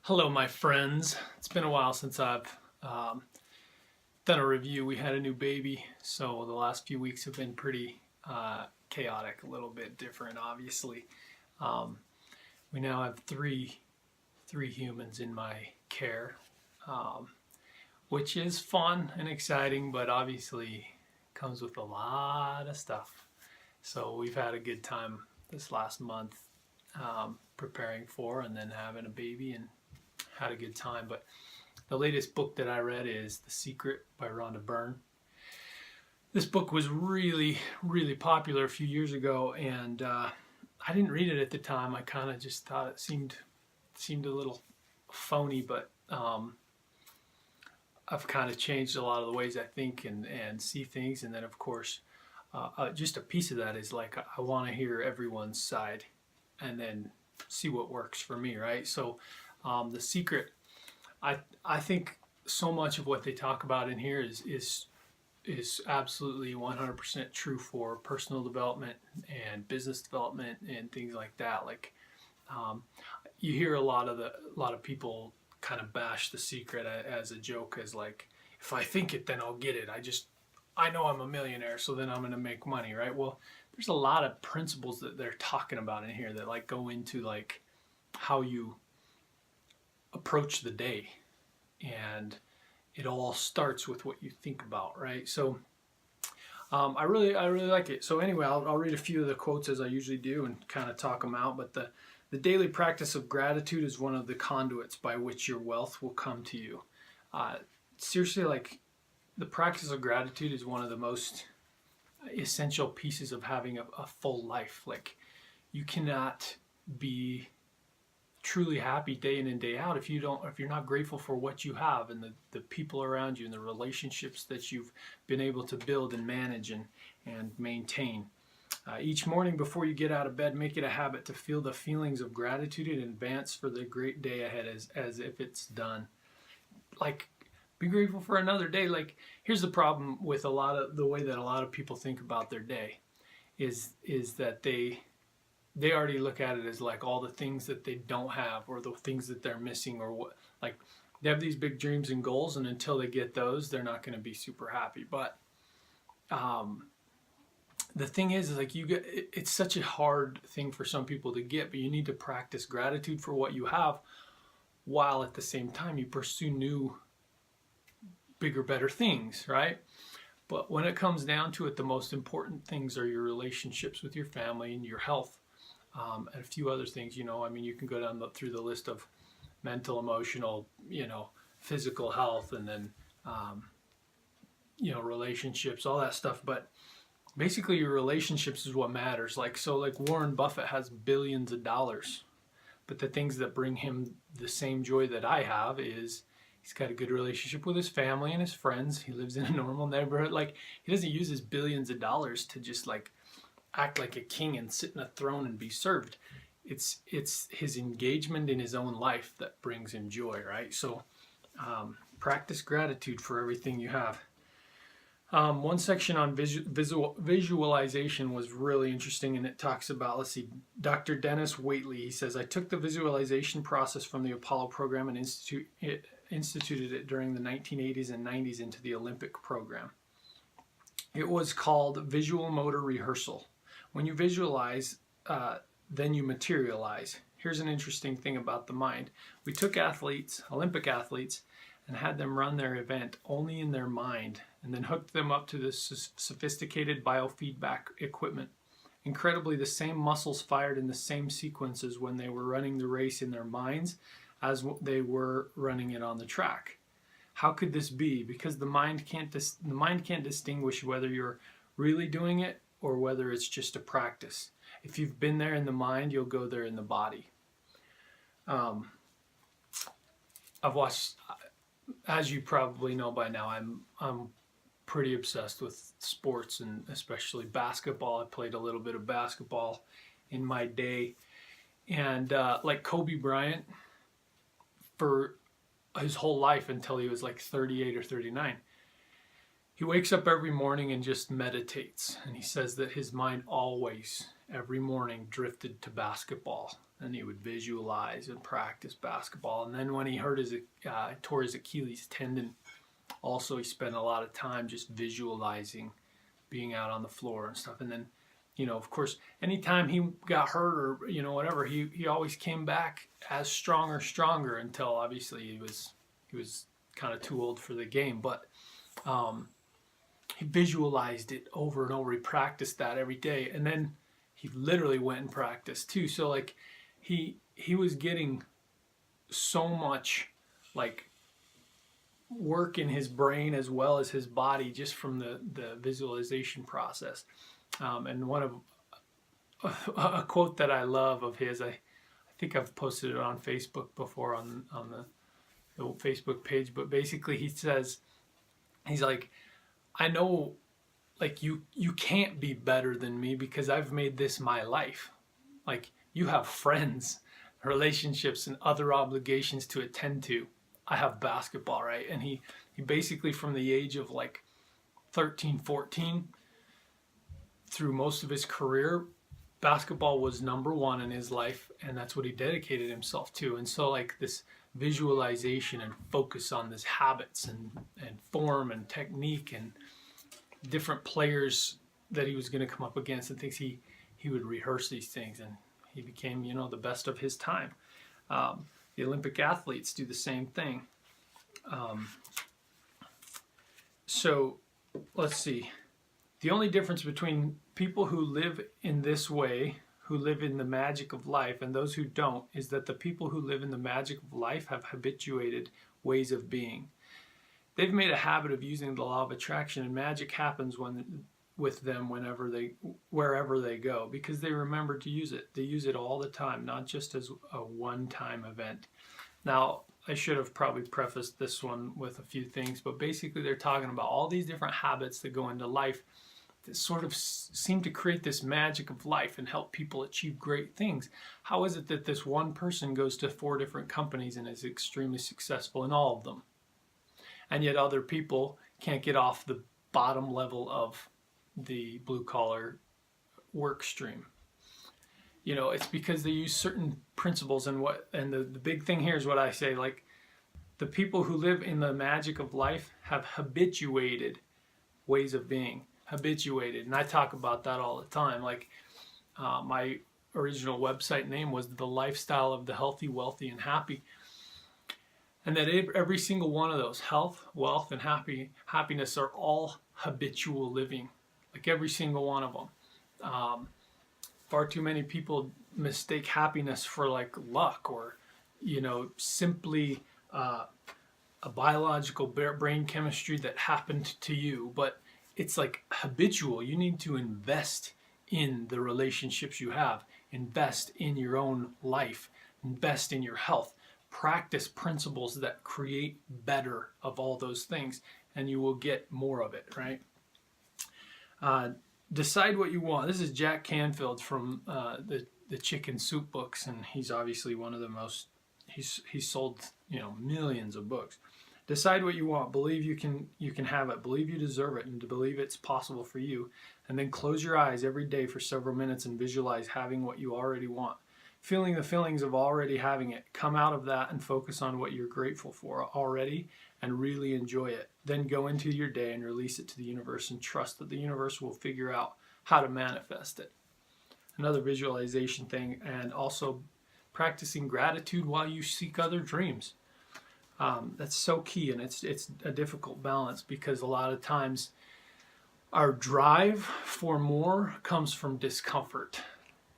Hello, my friends. It's been a while since I've done a review. We had a new baby, so the last few weeks have been pretty chaotic, a little bit different, obviously. Um, we now have three humans in my care, um, which is fun and exciting, but obviously comes with a lot of stuff. So we've had a good time this last month preparing for and then having a baby and had a good time. But the latest book that I read is The Secret by Rhonda Byrne. This book was really, really popular a few years ago, and I didn't read it at the time. I kind of just thought it seemed a little phony, but I've kind of changed a lot of the ways I think and see things. And then, of course, just a piece of that is like I want to hear everyone's side and then see what works for me, right? So The Secret, I think so much of what they talk about in here is absolutely 100% true for personal development and business development and things like that. Like you hear a lot of people kind of bash The Secret as a joke, as like, if I think it, then I'll get it. I know I'm a millionaire, so then I'm going to make money, right? Well, there's a lot of principles that they're talking about in here that like go into like how you approach the day, and it all starts with what you think about, right? So I really like it. So anyway, I'll read a few of the quotes as I usually do and kind of talk them out. But the daily practice of gratitude is one of the conduits by which your wealth will come to you. Seriously, like the practice of gratitude is one of the most essential pieces of having a full life. Like you cannot be truly happy day in and day out if you're not grateful for what you have and the people around you and the relationships that you've been able to build and manage and maintain. Each morning before you get out of bed, make it a habit to feel the feelings of gratitude in advance for the great day ahead as if it's done. Like, be grateful for another day. Like, here's the problem with a lot of the way that a lot of people think about their day is that they already look at it as like all the things that they don't have or the things that they're missing, or what, like they have these big dreams and goals, and until they get those, they're not going to be super happy. But the thing is like it's such a hard thing for some people to get, but you need to practice gratitude for what you have while at the same time you pursue new, bigger, better things, right? But when it comes down to it, the most important things are your relationships with your family and your health. And a few other things, I mean, you can go down through the list of mental, emotional, physical health, and then, relationships, all that stuff. But basically your relationships is what matters. Like Warren Buffett has billions of dollars, but the things that bring him the same joy that I have is he's got a good relationship with his family and his friends. He lives in a normal neighborhood. Like, he doesn't use his billions of dollars to just like act like a king and sit in a throne and be served. It's his engagement in his own life that brings him joy, right? So practice gratitude for everything you have. One section on visualization was really interesting, and it talks about, Dr. Dennis Waitley, he says, I took the visualization process from the Apollo program and instituted it during the 1980s and 90s into the Olympic program. It was called visual motor rehearsal. When you visualize, then you materialize. Here's an interesting thing about the mind. We took Olympic athletes, and had them run their event only in their mind, and then hooked them up to this sophisticated biofeedback equipment. Incredibly, the same muscles fired in the same sequences when they were running the race in their minds as they were running it on the track. How could this be? Because the mind can't distinguish whether you're really doing it or whether it's just a practice. If you've been there in the mind, you'll go there in the body. I've watched, as you probably know by now, I'm pretty obsessed with sports, and especially basketball. I played a little bit of basketball in my day, and like Kobe Bryant, for his whole life until he was like 38 or 39. He wakes up every morning and just meditates, and he says that his mind always, every morning, drifted to basketball. and he would visualize and practice basketball. And then when he hurt his tore his Achilles tendon, also he spent a lot of time just visualizing being out on the floor and stuff. And then, of course, anytime he got hurt or whatever, he always came back as stronger until obviously he was kind of too old for the game. But he visualized it over and over. He practiced that every day, and then he literally went and practiced too. So like he was getting so much like work in his brain as well as his body just from the visualization process. And one of a quote that I love of his, I think I've posted it on Facebook before on the Facebook page, but basically he says, he's like, I know like you can't be better than me because I've made this my life. Like you have friends, relationships, and other obligations to attend to. I have basketball, right? And he basically from the age of like 13, 14 through most of his career, basketball was number one in his life, and that's what he dedicated himself to. And so like this visualization and focus on this habits and form and technique and different players that he was going to come up against and things, he would rehearse these things, and he became the best of his time. The Olympic athletes do the same thing. So let's see. The only difference between people who live in this way, who live in the magic of life, and those who don't, is that the people who live in the magic of life have habituated ways of being. They've made a habit of using the law of attraction, and magic happens with them wherever they go, because they remember to use it. They use it all the time, not just as a one-time event. Now, I should have probably prefaced this one with a few things, but basically they're talking about all these different habits that go into life that sort of seem to create this magic of life and help people achieve great things. How is it that this one person goes to 4 different companies and is extremely successful in all of them? And yet other people can't get off the bottom level of the blue-collar work stream. It's because they use certain principles, and the big thing here is what I say, like the people who live in the magic of life have habituated ways of being. Habituated. And I talk about that all the time. Like my original website name was The Lifestyle of the Healthy, Wealthy, and Happy. And that every single one of those, health, wealth, and happiness, are all habitual living. Like every single one of them. Far too many people mistake happiness for like luck or, simply a biological brain chemistry that happened to you. But it's like habitual. You need to invest in the relationships you have, invest in your own life, invest in your health, practice principles that create better of all those things, and you will get more of it, right? Decide what you want. This is Jack Canfield from the Chicken Soup books, and he's obviously one of the most, he's sold millions of books. Decide what you want. Believe you can have it. Believe you deserve it, and to believe it's possible for you. And then close your eyes every day for several minutes and visualize having what you already want. Feeling the feelings of already having it. Come out of that and focus on what you're grateful for already and really enjoy it. Then go into your day and release it to the universe and trust that the universe will figure out how to manifest it. Another visualization thing, and also practicing gratitude while you seek other dreams. That's so key, and it's a difficult balance because a lot of times our drive for more comes from discomfort.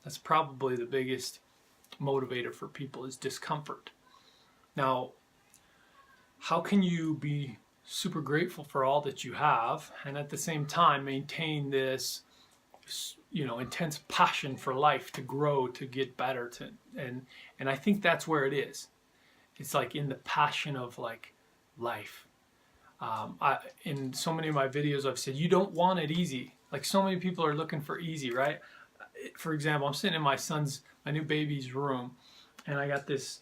That's probably the biggest motivator for people, is discomfort. Now, how can you be super grateful for all that you have and at the same time maintain this intense passion for life, to grow, to get better, and I think that's where it is. It's like in the passion of like life. In so many of my videos I've said you don't want it easy. Like so many people are looking for easy, right? For example, I'm sitting in my new baby's room, and I got this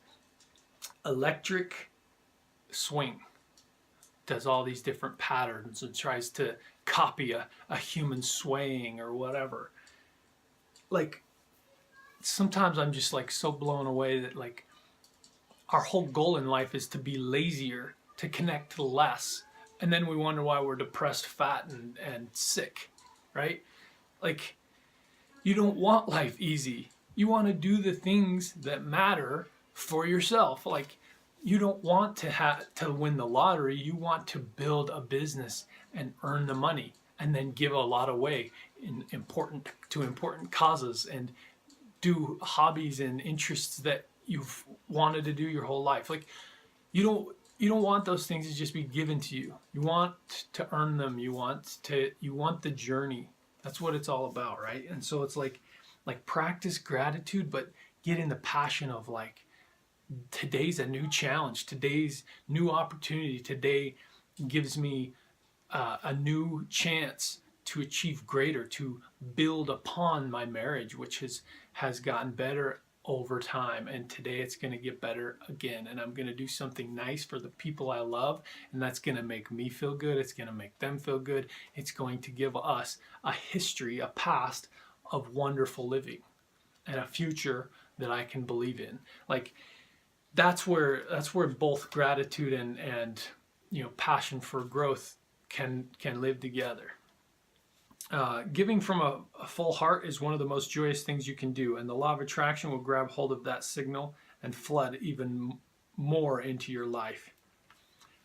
electric swing. Does all these different patterns and tries to copy a human swaying or whatever. Like, sometimes I'm just like so blown away that like our whole goal in life is to be lazier, to connect less. And then we wonder why we're depressed, fat, and sick, right? Like, you don't want life easy. You want to do the things that matter for yourself. Like, you don't want to win the lottery. You want to build a business and earn the money and then give a lot away to important causes and do hobbies and interests that you've wanted to do your whole life. Like, you don't want those things to just be given to you. You want to earn them. You want the journey. That's what it's all about, right? And so it's like practice gratitude, but get in the passion of like, today's a new challenge. Today's new opportunity. Today gives me a new chance to achieve greater, to build upon my marriage, which has gotten better over time, and today it's going to get better again, and I'm going to do something nice for the people I love, and that's going to make me feel good. It's going to make them feel good. It's going to give us a history, a past of wonderful living and a future that I can believe in. Like, that's where both gratitude and passion for growth can live together. Giving from a full heart is one of the most joyous things you can do, and the law of attraction will grab hold of that signal and flood even more into your life.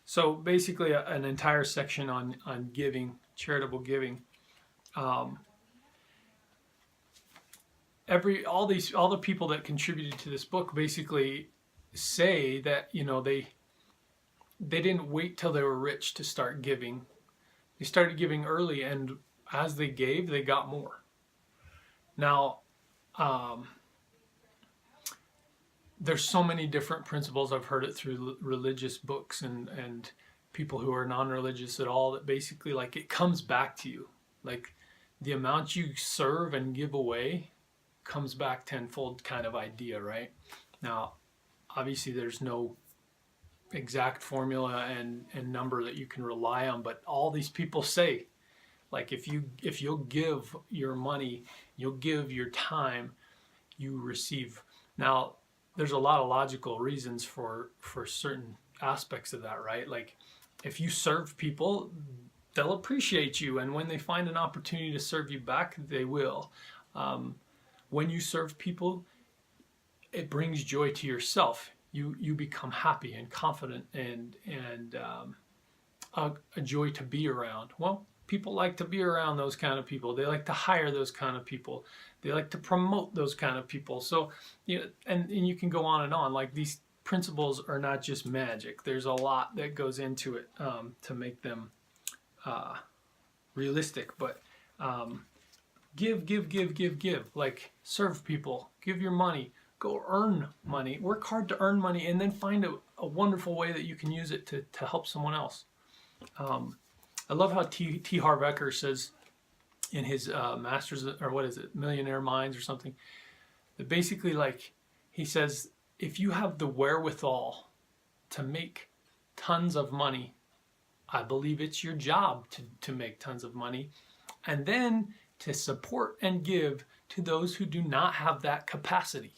So basically an entire section on giving, charitable giving. All the people that contributed to this book basically say that they didn't wait till they were rich to start giving. They started giving early, and as they gave, they got more. Now, there's so many different principles. I've heard it through religious books and people who are non-religious at all, that basically like it comes back to you. Like, the amount you serve and give away comes back tenfold kind of idea, right? Now, obviously there's no exact formula and number that you can rely on, but all these people say, like, if you'll give your money, you'll give your time, you receive. Now, there's a lot of logical reasons for certain aspects of that, right? Like, if you serve people, they'll appreciate you, and when they find an opportunity to serve you back, they will. When you serve people, it brings joy to yourself. You become happy and confident and a joy to be around. Well, people like to be around those kind of people. They like to hire those kind of people. They like to promote those kind of people. So, and you can go on and on. Like, these principles are not just magic. There's a lot that goes into it to make them realistic. But give. Like, serve people. Give your money. Go earn money. Work hard to earn money, and then find a wonderful way that you can use it to help someone else. I love how T. Harv Eker says in his Masters, or what is it, Millionaire Minds or something, that basically, like, he says, if you have the wherewithal to make tons of money, I believe it's your job to make tons of money, and then to support and give to those who do not have that capacity.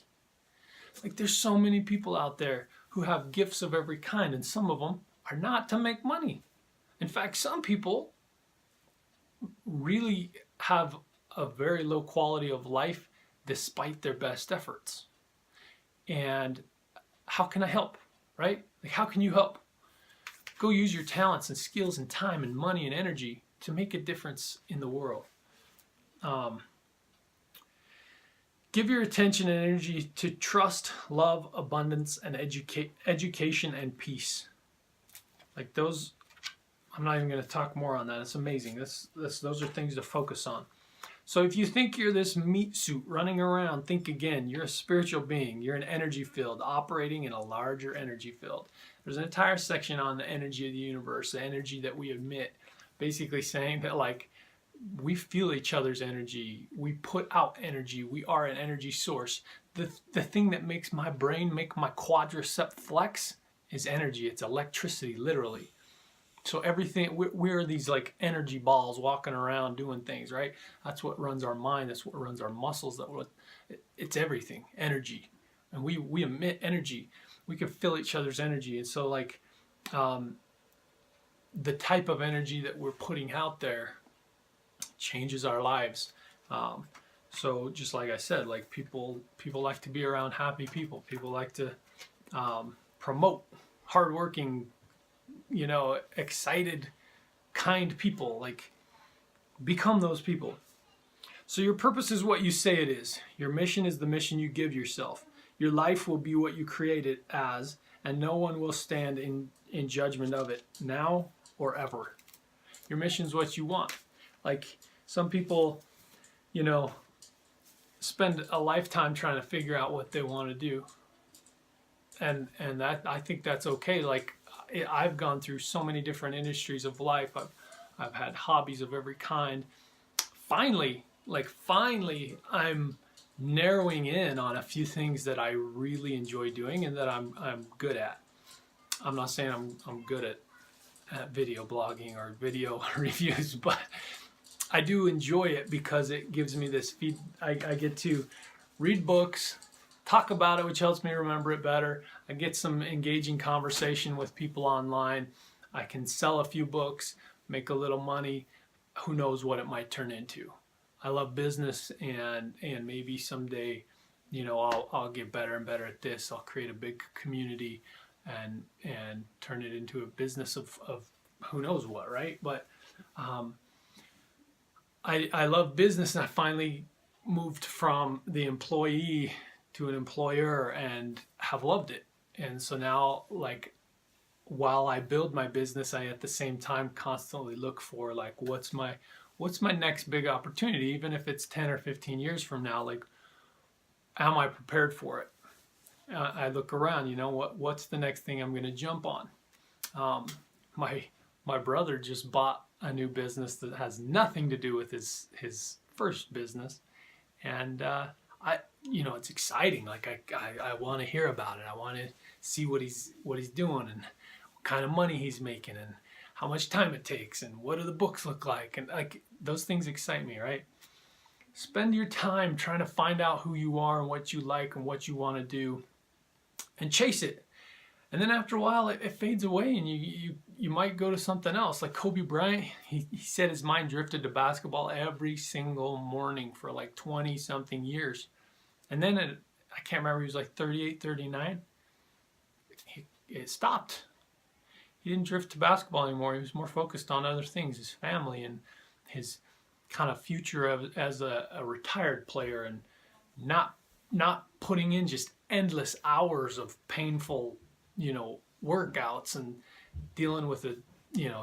Like, there's so many people out there who have gifts of every kind, and some of them are not to make money. In fact, some people really have a very low quality of life despite their best efforts. And how can I help, right? Like, how can you help? Go use your talents and skills and time and money and energy to make a difference in the world. Give your attention and energy to trust, love, abundance, and education and peace. Like, those, I'm not even going to talk more on that. It's amazing. Those are things to focus on. So if you think you're this meat suit running around, think again. You're a spiritual being. You're an energy field operating in a larger energy field. There's an entire section on the energy of the universe, the energy that we emit, basically saying that, like, we feel each other's energy. We put out energy. We are an energy source. The thing that makes my brain make my quadricep flex is energy. It's electricity, literally. So everything, we're these like energy balls walking around doing things, right? That's what runs our mind. That's what runs our muscles. It's everything, energy. And we emit energy. We can feel each other's energy. And so like the type of energy that we're putting out there changes our lives. So just like I said, like people like to be around happy people. People like to promote hardworking, excited, kind people. Like, become those people. So your purpose is what you say it is. Your mission is the mission you give yourself. Your life will be what you create it as, and no one will stand in judgment of it, now or ever. Your mission is what you want. Like, some people, spend a lifetime trying to figure out what they want to do. And that, I think that's okay. Like, I've gone through so many different industries of life. I've had hobbies of every kind. Finally, I'm narrowing in on a few things that I really enjoy doing and that I'm good at. I'm not saying I'm good at video blogging or video reviews, but I do enjoy it because it gives me this feed. I get to read books, talk about it, which helps me remember it better. I get some engaging conversation with people online. I can sell a few books, make a little money. Who knows what it might turn into. I love business, and maybe someday, I'll get better and better at this. I'll create a big community and turn it into a business of who knows what, right? But I love business, and I finally moved from the employee to an employer and have loved it. And so now, like, while I build my business, I at the same time constantly look for, like, what's my next big opportunity, even if it's 10 or 15 years from now. Like, am I prepared for it? I look around, what's the next thing I'm going to jump on? My brother just bought a new business that has nothing to do with his first business, and it's exciting. Like, I want to hear about it. I want to see what he's doing, and what kind of money he's making, and how much time it takes, and what do the books look like, and like, those things excite me, right? Spend your time trying to find out who you are and what you like and what you want to do, and chase it. And then after a while, it fades away, and you might go to something else. Like Kobe Bryant, he said his mind drifted to basketball every single morning for like 20-something years. And then I can't remember, he was like 38, 39. It stopped. He didn't drift to basketball anymore. He was more focused on other things, his family and his kind of future as a retired player, and not putting in just endless hours of painful, workouts, and dealing with a,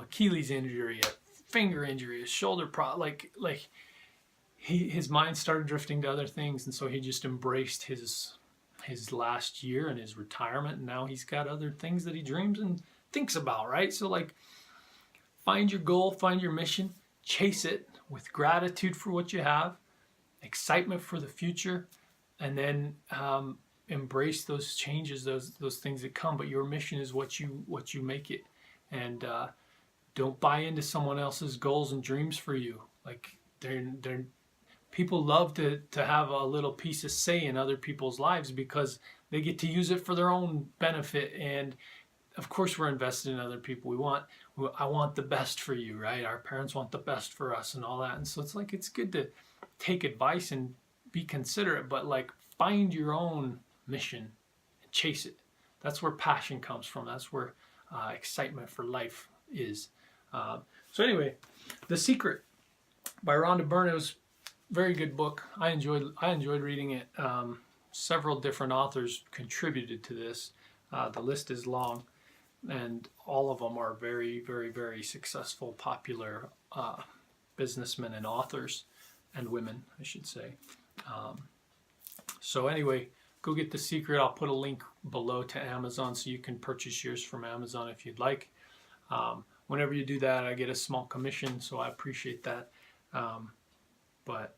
Achilles injury, a finger injury, a shoulder his mind started drifting to other things, and so he just embraced his last year and his retirement, and now he's got other things that he dreams and thinks about, right? So, like, find your goal, find your mission, chase it with gratitude for what you have, excitement for the future, and then embrace those changes, those things that come. But your mission is what you make it, and don't buy into someone else's goals and dreams for you. Like, people love to have a little piece of say in other people's lives because they get to use it for their own benefit. And of course, we're invested in other people. I want the best for you, right? Our parents want the best for us and all that. And so it's good to take advice and be considerate, but like, find your own mission and chase it. That's where passion comes from. That's where excitement for life is. So anyway, The Secret by Rhonda Byrne. It was a very good book. I enjoyed reading it. Several different authors contributed to this. The list is long, and all of them are very, very, very successful, popular businessmen and authors, and women, I should say. So anyway, go get The Secret. I'll put a link below to Amazon so you can purchase yours from Amazon if you'd like. Whenever you do that, I get a small commission, so I appreciate that. But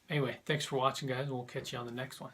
anyway, thanks for watching, guys, and we'll catch you on the next one.